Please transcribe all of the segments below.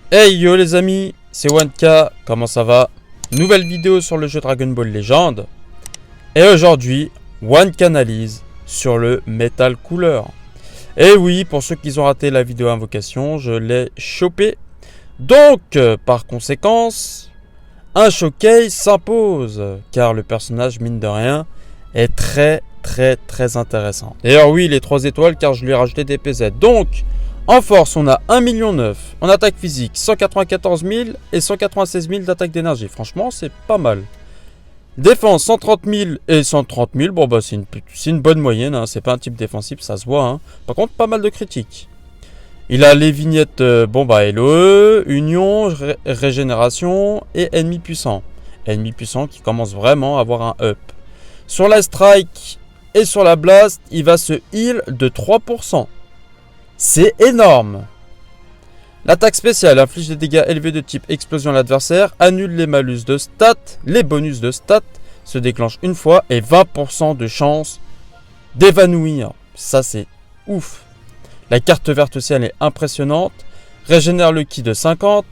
Hey yo les amis, c'est Wanka, comment ça va? Nouvelle vidéo sur le jeu Dragon Ball Legend. Et aujourd'hui, Wanka analyse sur le Metal Cooler. Et oui, pour ceux qui ont raté la vidéo invocation, je l'ai chopé. Donc, par conséquence, un showcase s'impose. Car le personnage, mine de rien, est très intéressant. D'ailleurs oui, les 3 étoiles car je lui ai rajouté des PZ. Donc, en force, on a 1,9 million. En attaque physique, 194 000 et 196 000 d'attaque d'énergie. Franchement, c'est pas mal. Défense, 130 000 et 130 000. Bon, bah, c'est une bonne moyenne. Hein. C'est pas un type défensif, ça se voit. Hein. Par contre, pas mal de critiques. Il a les vignettes, LOE, Union, Régénération et Ennemi puissant. Ennemi puissant qui commence vraiment à avoir un up. Sur la Strike et sur la Blast, il va se heal de 3%. C'est énorme. L'attaque spéciale inflige des dégâts élevés de type explosion à l'adversaire, annule les malus de stats, les bonus de stats se déclenchent une fois et 20% de chance d'évanouir. Ça c'est ouf. La carte verte aussi elle est impressionnante. Régénère le ki de 50.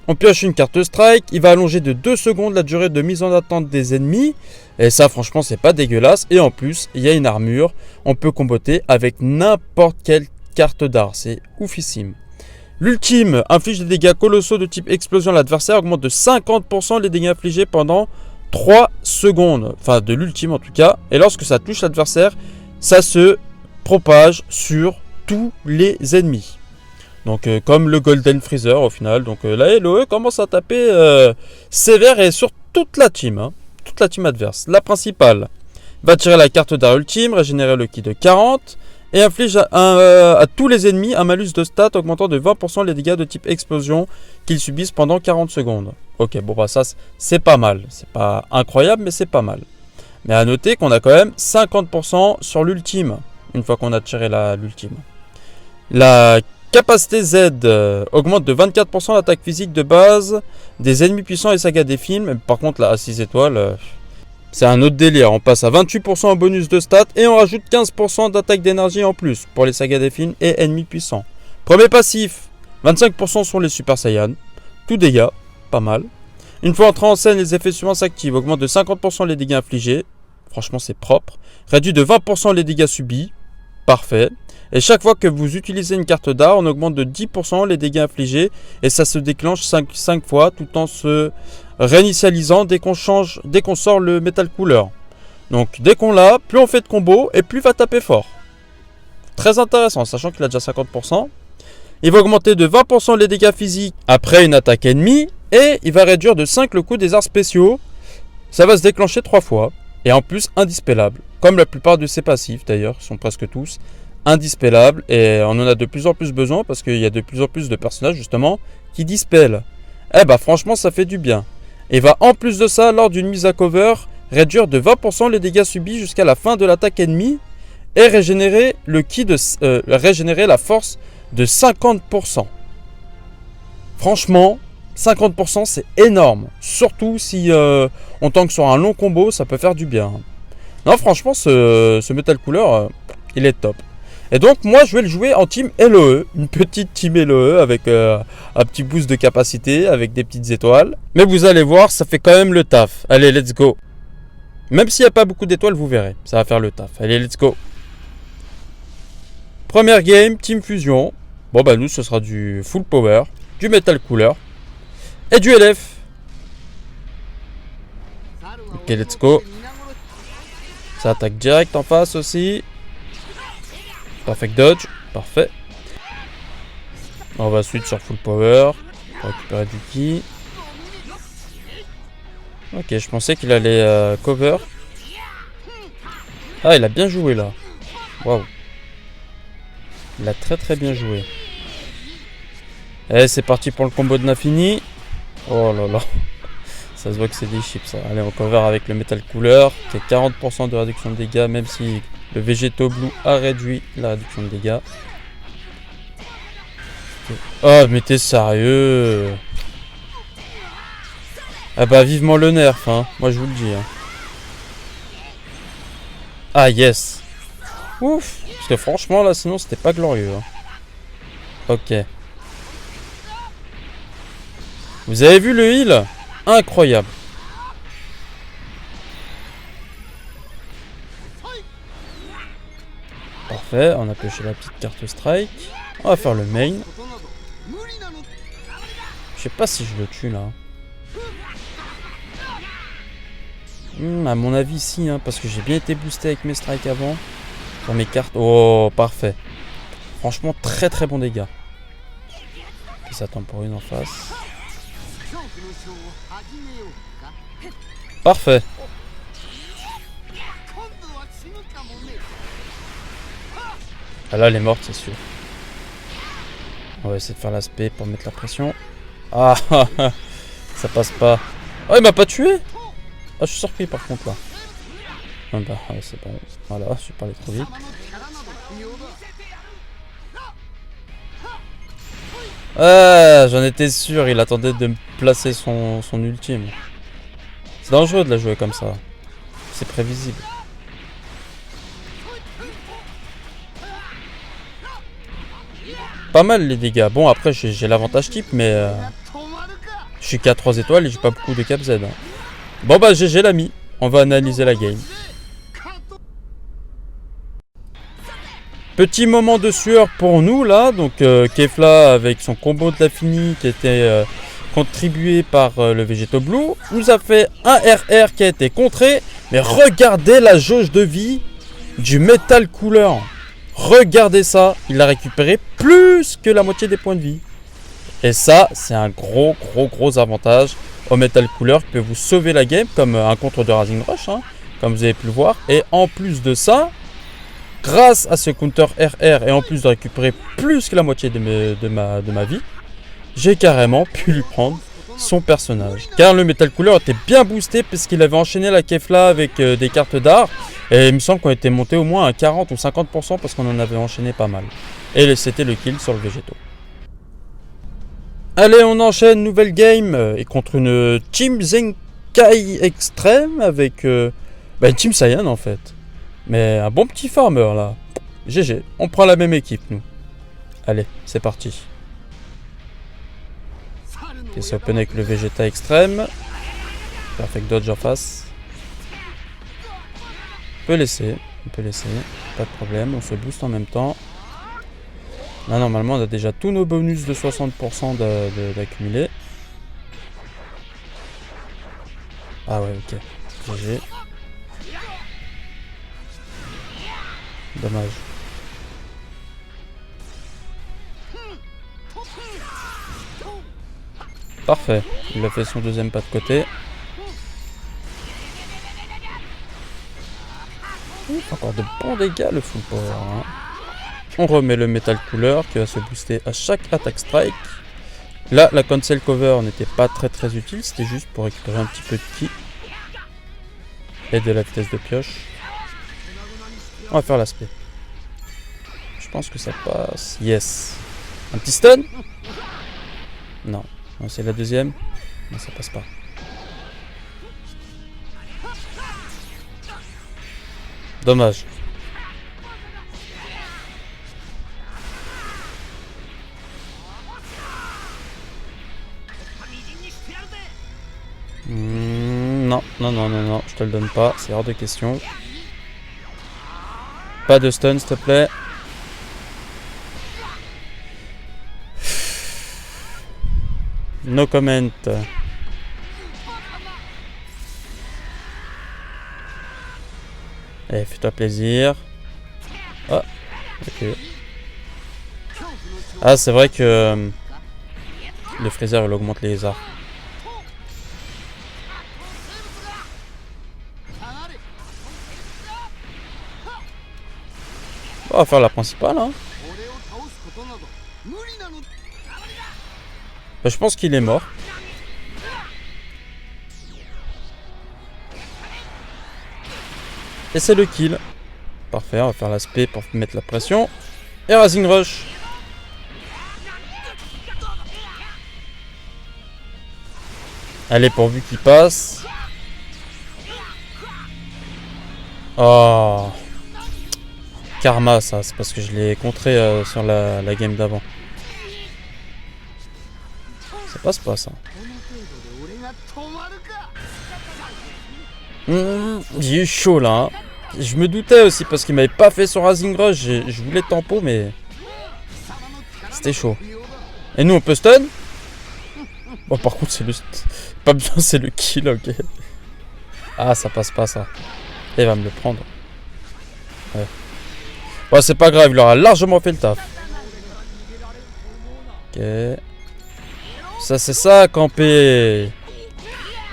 On pioche une carte strike, il va allonger de 2 secondes la durée de mise en attente des ennemis. Et ça franchement c'est pas dégueulasse. Et en plus il y a une armure, on peut comboter avec n'importe quelle carte d'art, c'est oufissime. L'ultime inflige des dégâts colossaux de type explosion à l'adversaire, augmente de 50% les dégâts infligés pendant 3 secondes. Enfin de l'ultime en tout cas. Et lorsque ça touche l'adversaire, ça se propage sur tous les ennemis. Donc comme le Golden Freezer au final. Donc la LOE commence à taper sévère et sur toute la team. Hein, toute la team adverse. La principale va tirer la carte d'art ultime, régénérer le ki de 40. Et inflige à tous les ennemis un malus de stats augmentant de 20% les dégâts de type explosion qu'ils subissent pendant 40 secondes. Ok, bon bah ça c'est pas mal. C'est pas incroyable mais c'est pas mal. Mais à noter qu'on a quand même 50% sur l'ultime. Une fois qu'on a tiré l'ultime. La capacité Z augmente de 24% l'attaque physique de base des ennemis puissants et saga des films. Par contre là à 6 étoiles... c'est un autre délire, on passe à 28% en bonus de stats et on rajoute 15% d'attaque d'énergie en plus pour les sagas des films et ennemis puissants. Premier passif, 25% sur les Super Saiyan, tout dégâts, pas mal. Une fois entré en scène, les effets suivants s'activent, augmente de 50% les dégâts infligés, franchement c'est propre. Réduit de 20% les dégâts subis, parfait. Et chaque fois que vous utilisez une carte d'art, on augmente de 10% les dégâts infligés et ça se déclenche 5 fois tout en se réinitialisant dès qu'on sort le Metal Cooler. Donc dès qu'on l'a, plus on fait de combos et plus il va taper fort. Très intéressant, sachant qu'il a déjà 50%. Il va augmenter de 20% les dégâts physiques après une attaque ennemie et il va réduire de 5 le coût des arts spéciaux. Ça va se déclencher 3 fois et en plus indispellable. Comme la plupart de ses passifs d'ailleurs, sont presque tous indispellable et on en a de plus en plus besoin parce qu'il y a de plus en plus de personnages justement qui dispellent. Eh bah franchement ça fait du bien. Et va en plus de ça lors d'une mise à cover réduire de 20% les dégâts subis jusqu'à la fin de l'attaque ennemie et régénérer le ki de régénérer la force de 50%. Franchement 50% c'est énorme. Surtout si on tank sur un long combo, ça peut faire du bien. Non franchement ce Metal Cooler il est top. Et donc moi je vais le jouer en team LOE, une petite team LOE avec un petit boost de capacité, avec des petites étoiles. Mais vous allez voir, ça fait quand même le taf. Allez, let's go. Même s'il n'y a pas beaucoup d'étoiles, vous verrez, ça va faire le taf. Allez, let's go. Première game, team fusion. Bon bah nous ce sera du full power, du Metal Cooler et du LF. Ok, let's go. Ça attaque direct en face aussi. Perfect dodge, parfait. On va switch sur full power pour récupérer du ki. Ok, je pensais qu'il allait cover. Ah, il a bien joué là. Waouh. Il a très bien joué. Et c'est parti pour le combo de l'infini. Oh là là. Ça se voit que c'est des chips ça. Allez, on cover avec le Metal Cooler qui a 40% de réduction de dégâts même si Le Végéto Blue a réduit la réduction de dégâts. Oh, mais t'es sérieux? Ah bah, vivement le nerf, hein. Moi, je vous le dis. Hein. Ah, yes. Ouf. Parce que franchement, là, sinon, c'était pas glorieux. Hein. Ok. Vous avez vu le heal? Incroyable. Parfait, on a pêché la petite carte strike. On va faire le main. Je sais pas si je le tue là. À mon avis si, hein, parce que j'ai bien été boosté avec mes strikes avant. Sur mes cartes. Oh, parfait. Franchement, très très bon dégâts. Et ça temporise en face. Parfait. Ah là, elle est morte, c'est sûr. On va essayer de faire l'aspect pour mettre la pression. Ah, ça passe pas. Oh, il m'a pas tué. Ah, je suis surpris par contre là. Ah bah, ouais, c'est bon. Voilà, je suis parlé trop vite. Ah, j'en étais sûr, il attendait de me placer son ultime. C'est dangereux de la jouer comme ça. C'est prévisible. Pas mal les dégâts. Bon, après, j'ai l'avantage type, mais je suis qu'à 3 étoiles et j'ai pas beaucoup de cap Z. Hein. Bon, bah, GG l'ami. On va analyser la game. Petit moment de sueur pour nous là. Donc, Kefla avec son combo de l'infini qui était contribué par le Végéto Blue nous a fait un RR qui a été contré. Mais regardez la jauge de vie du Metal Cooler. Regardez ça, il a récupéré plus que la moitié des points de vie. Et ça, c'est un gros avantage au Metal Cooler qui peut vous sauver la game comme un contre de Rising Rush, hein, comme vous avez pu le voir. Et en plus de ça, grâce à ce counter RR et en plus de récupérer plus que la moitié de ma vie, j'ai carrément pu lui prendre son personnage. Car le Metal Cooler était bien boosté puisqu'il avait enchaîné la Kefla avec des cartes d'art. Et il me semble qu'on était monté au moins à 40 ou 50% parce qu'on en avait enchaîné pas mal. Et c'était le kill sur le Végéto. Allez, on enchaîne, nouvelle game. Et contre une Team Zenkai extrême avec une Team Saiyan en fait. Mais un bon petit farmer là. GG, on prend la même équipe nous. Allez, c'est parti. Ok, c'est open avec le Vegeta extrême. Perfect dodge en face. On peut laisser, pas de problème, on se booste en même temps. Là normalement on a déjà tous nos bonus de 60% d'accumuler. Ah ouais, ok, GG. Dommage. Parfait, il a fait son deuxième pas de côté. Encore de bons dégâts le full power. Hein. On remet le Metal Cooler qui va se booster à chaque attaque strike. Là, la cancel cover n'était pas très utile, c'était juste pour récupérer un petit peu de ki. Et de la vitesse de pioche. On va faire l'aspect. Je pense que ça passe. Yes. Un petit stun? Non. C'est la deuxième. Non, ça passe pas. Dommage. Non, je te le donne pas, c'est hors de question. Pas de stun, s'il te plaît. No comment. Allez, fais-toi plaisir. Ah, ok. Ah, c'est vrai que le Freezer, il augmente les arts. On va faire la principale. Hein. Bah, je pense qu'il est mort. Et c'est le kill. Parfait, on va faire l'aspect pour mettre la pression. Et Rising Rush. Allez, pourvu qu'il passe. Oh. Karma, ça. C'est parce que je l'ai contré sur la game d'avant. Ça passe pas, ça. J'ai eu chaud, là. Hein. Je me doutais aussi parce qu'il m'avait pas fait son Rising Rush. Je voulais tempo, mais... C'était chaud. Et nous, on peut stun? Bon, par contre, c'est le... Pas besoin, c'est le kill, ok. Ah, ça passe pas, ça. Il va me le prendre. Ouais. Bon, c'est pas grave, il aura largement fait le taf. Ok. Ça, c'est ça, camper.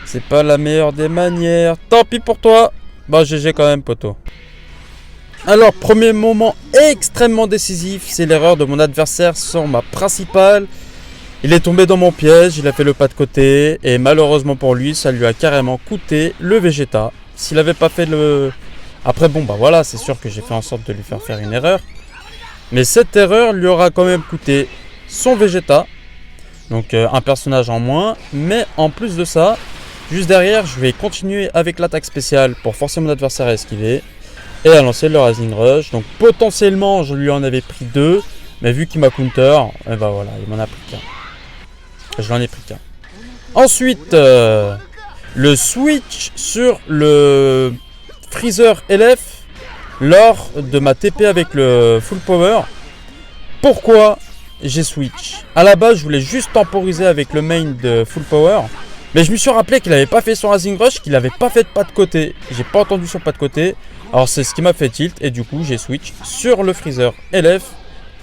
C'est pas la meilleure des manières. Tant pis pour toi. Bah, GG quand même, poteau. Alors, premier moment extrêmement décisif. C'est l'erreur de mon adversaire sur ma principale. Il est tombé dans mon piège, il a fait le pas de côté. Et malheureusement pour lui, ça lui a carrément coûté le Vegeta. S'il avait pas fait le... Après, bon, bah voilà, c'est sûr que j'ai fait en sorte de lui faire une erreur. Mais cette erreur lui aura quand même coûté son Vegeta. Donc, un personnage en moins. Mais en plus de ça, juste derrière, je vais continuer avec l'attaque spéciale pour forcer mon adversaire à esquiver. Et à lancer le Rising Rush. Donc, potentiellement, je lui en avais pris 2. Mais vu qu'il m'a counter, et bah voilà, il m'en a pris qu'un. Je n'en ai pris qu'un. Ensuite, le switch sur le Freezer LF lors de ma TP avec le full power. Pourquoi j'ai switch? À la base, je voulais juste temporiser avec le main de full power. Mais je me suis rappelé qu'il n'avait pas fait son Rising Rush, qu'il n'avait pas fait de pas de côté. J'ai pas entendu son pas de côté. Alors c'est ce qui m'a fait tilt. Et du coup, j'ai switch sur le Freezer LF.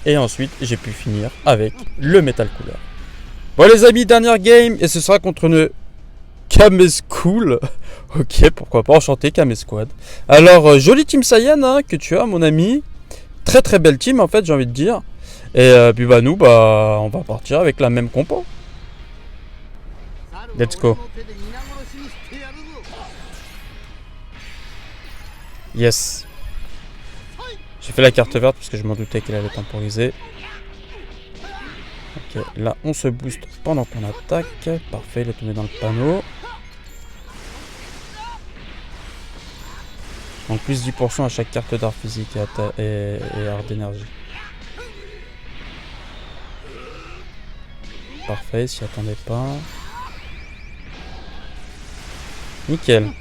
Et ensuite, j'ai pu finir avec le Metal Cooler. Bon les amis, dernière game. Et ce sera contre une Kameschool. Ok, pourquoi pas, enchanté Kamesquad. Alors, jolie team Saiyan hein, que tu as mon ami. Très très belle team en fait, j'ai envie de dire. Et puis bah nous, bah on va partir avec la même compo. Let's go. Yes. J'ai fait la carte verte parce que je m'en doutais qu'elle allait temporiser. Ok, là on se booste pendant qu'on attaque. Parfait, il est tombé dans le panneau. Donc plus 10% à chaque carte d'art physique et art d'énergie. Parfait, s'y attendait pas. Nickel.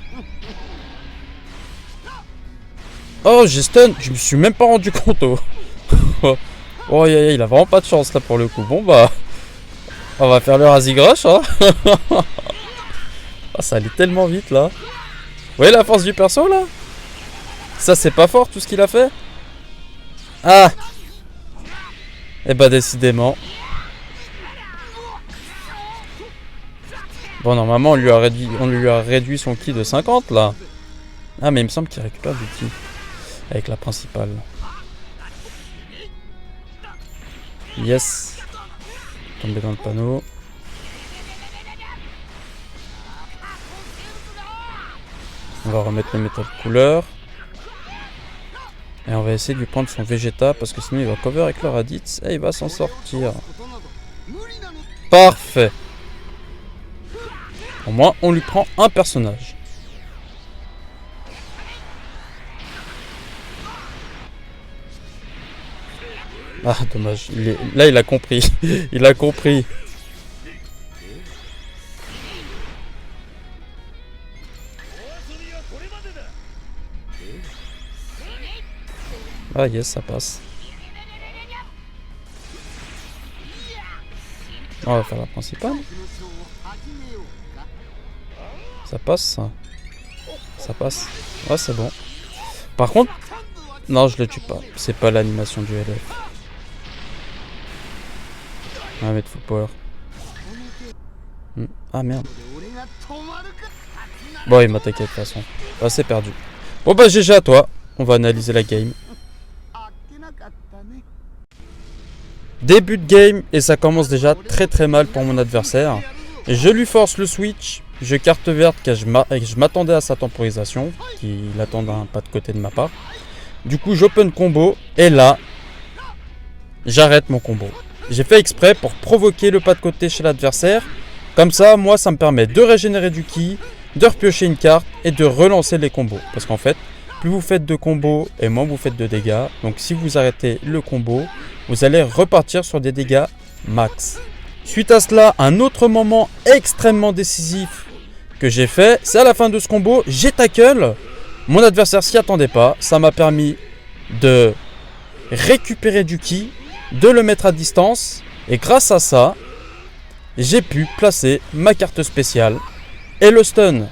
Oh, j'ai stun. Je me suis même pas rendu compte. Oh, il a vraiment pas de chance là pour le coup. Bon bah, on va faire le Rising Rush. Hein. Oh, ça allait tellement vite là. Vous voyez la force du perso là? Ça c'est pas fort tout ce qu'il a fait? Ah. Et bah décidément. Bon normalement on lui a réduit son ki de 50 là. Ah mais il me semble qu'il récupère du ki. Avec la principale. Yes. Tombé dans le panneau. On va remettre le Metal Cooler. Et on va essayer de lui prendre son Vegeta parce que sinon il va cover avec le Raditz et il va s'en sortir. Parfait. Au moins on lui prend un personnage. Ah dommage, là il a compris. Il a compris. Ah yes, ça passe. On va faire la principale. Ça passe ça. Ça passe. Ouais c'est bon. Par contre, non je le tue pas. C'est pas l'animation du LF. On va mettre full power. Ah merde. Bon il m'a attaqué de toute façon. Ah c'est perdu. Bon bah GG à toi. On va analyser la game. Début de game et ça commence déjà très très mal pour mon adversaire. Je lui force le switch. Je carte verte car je m'attendais à sa temporisation. Qu'il attende un pas de côté de ma part. Du coup, j'open combo et là, j'arrête mon combo. J'ai fait exprès pour provoquer le pas de côté chez l'adversaire. Comme ça, moi, ça me permet de régénérer du ki, de repiocher une carte et de relancer les combos. Parce qu'en fait, plus vous faites de combos et moins vous faites de dégâts. Donc si vous arrêtez le combo, vous allez repartir sur des dégâts max. Suite à cela, un autre moment extrêmement décisif que j'ai fait, c'est à la fin de ce combo, j'ai tackle. Mon adversaire s'y attendait pas. Ça m'a permis de récupérer du ki, de le mettre à distance. Et grâce à ça, j'ai pu placer ma carte spéciale et le stun.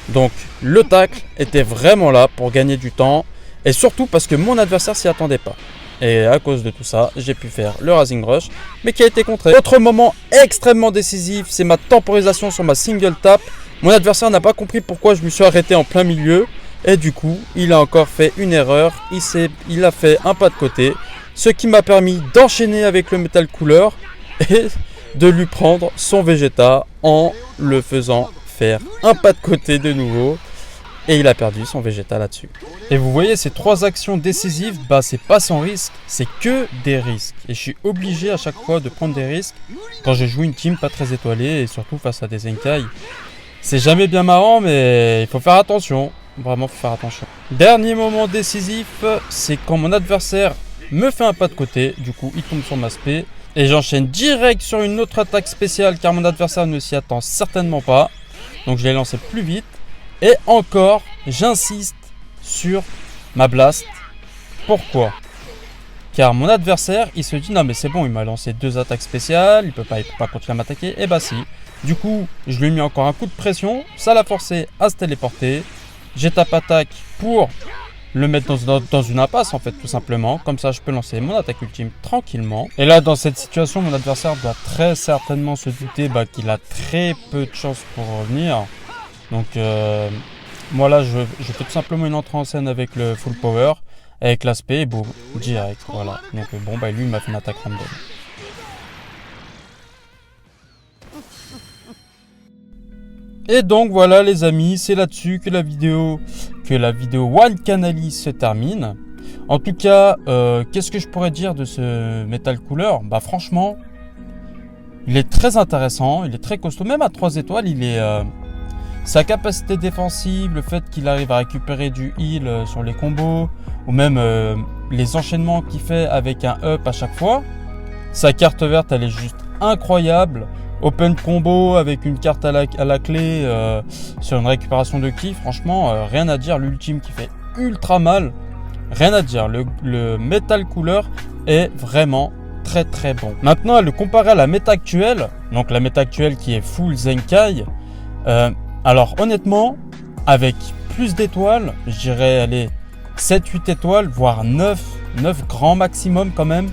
Donc le tacle était vraiment là pour gagner du temps. Et surtout parce que mon adversaire s'y attendait pas. Et à cause de tout ça, j'ai pu faire le Rising Rush, mais qui a été contré. Autre moment extrêmement décisif, c'est ma temporisation sur ma single tap. Mon adversaire n'a pas compris pourquoi je me suis arrêté en plein milieu. Et du coup, il a encore fait une erreur. Il a fait un pas de côté. Ce qui m'a permis d'enchaîner avec le Metal Cooler et de lui prendre son Vegeta en le faisant faire un pas de côté de nouveau. Et il a perdu son Vegeta là-dessus. Et vous voyez, ces 3 actions décisives, bah c'est pas sans risque, c'est que des risques. Et je suis obligé à chaque fois de prendre des risques quand je joue une team pas très étoilée et surtout face à des Zenkai. C'est jamais bien marrant, mais il faut faire attention. Vraiment, faut faire attention. Dernier moment décisif, c'est quand mon adversaire me fait un pas de côté. Du coup, il tombe sur ma spé. Et j'enchaîne direct sur une autre attaque spéciale car mon adversaire ne s'y attend certainement pas. Donc je l'ai lancé plus vite. Et encore, j'insiste sur ma blast. Pourquoi ? Car mon adversaire, il se dit non mais c'est bon, il m'a lancé 2 attaques spéciales, il peut pas continuer à m'attaquer. Et bah si. Du coup, je lui ai mis encore un coup de pression, ça l'a forcé à se téléporter. J'ai tape attaque pour le mettre dans une impasse en fait, tout simplement. Comme ça, je peux lancer mon attaque ultime tranquillement. Et là, dans cette situation, mon adversaire doit très certainement se douter qu'il a très peu de chances pour revenir. Donc moi là je fais tout simplement une entrée en scène avec le full power, avec l'aspect et boum, direct, voilà. Donc bon lui il m'a fait une attaque random. Et donc voilà les amis, c'est là-dessus que la vidéo One Canalis se termine. En tout cas, qu'est-ce que je pourrais dire de ce Metal Cooler ? Bah franchement, il est très intéressant, il est très costaud, même à 3 étoiles, il est... Sa capacité défensive, le fait qu'il arrive à récupérer du heal sur les combos, ou même les enchaînements qu'il fait avec un up à chaque fois. Sa carte verte, elle est juste incroyable. Open combo avec une carte à la clé sur une récupération de ki, franchement, rien à dire. L'ultime qui fait ultra mal, rien à dire. Le Metal Cooler est vraiment très très bon. Maintenant, à le comparer à la méta actuelle, donc la méta actuelle qui est full Zenkai, alors honnêtement, avec plus d'étoiles, je dirais allez, 7-8 étoiles, voire 9 grands maximum quand même,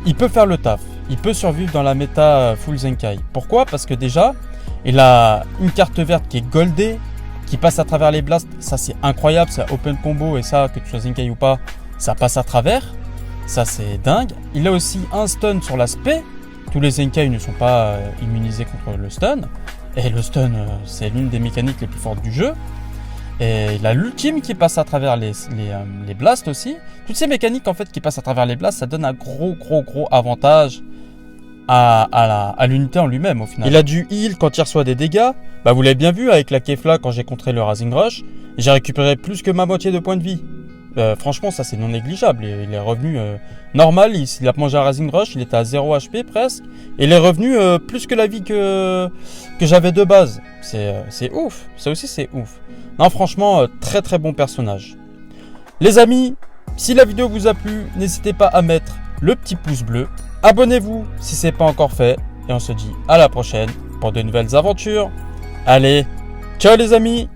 il peut faire le taf. Il peut survivre dans la méta full Zenkai. Pourquoi ? Parce que déjà, il a une carte verte qui est goldée, qui passe à travers les blasts. Ça c'est incroyable, c'est open combo et ça, que tu sois Zenkai ou pas, ça passe à travers. Ça c'est dingue. Il a aussi un stun sur l'aspect. Tous les Zenkai ne sont pas immunisés contre le stun. Et le stun, c'est l'une des mécaniques les plus fortes du jeu. Et il a l'ultime qui passe à travers les blasts aussi. Toutes ces mécaniques en fait qui passent à travers les blasts, ça donne un gros avantage à l'unité en lui-même au final. Il a du heal quand il reçoit des dégâts. Bah vous l'avez bien vu avec la Kefla quand j'ai contré le Rising Rush. J'ai récupéré plus que ma moitié de points de vie. Franchement ça c'est non négligeable. Il est revenu normal, il a mangé un Rising Rush, il était à 0 HP presque. Et il est revenu plus que la vie que j'avais de base. C'est ouf, ça aussi c'est ouf. Non franchement très bon personnage. Les amis, si la vidéo vous a plu, n'hésitez pas à mettre le petit pouce bleu. Abonnez-vous si ce n'est pas encore fait. Et on se dit à la prochaine pour de nouvelles aventures. Allez, ciao les amis!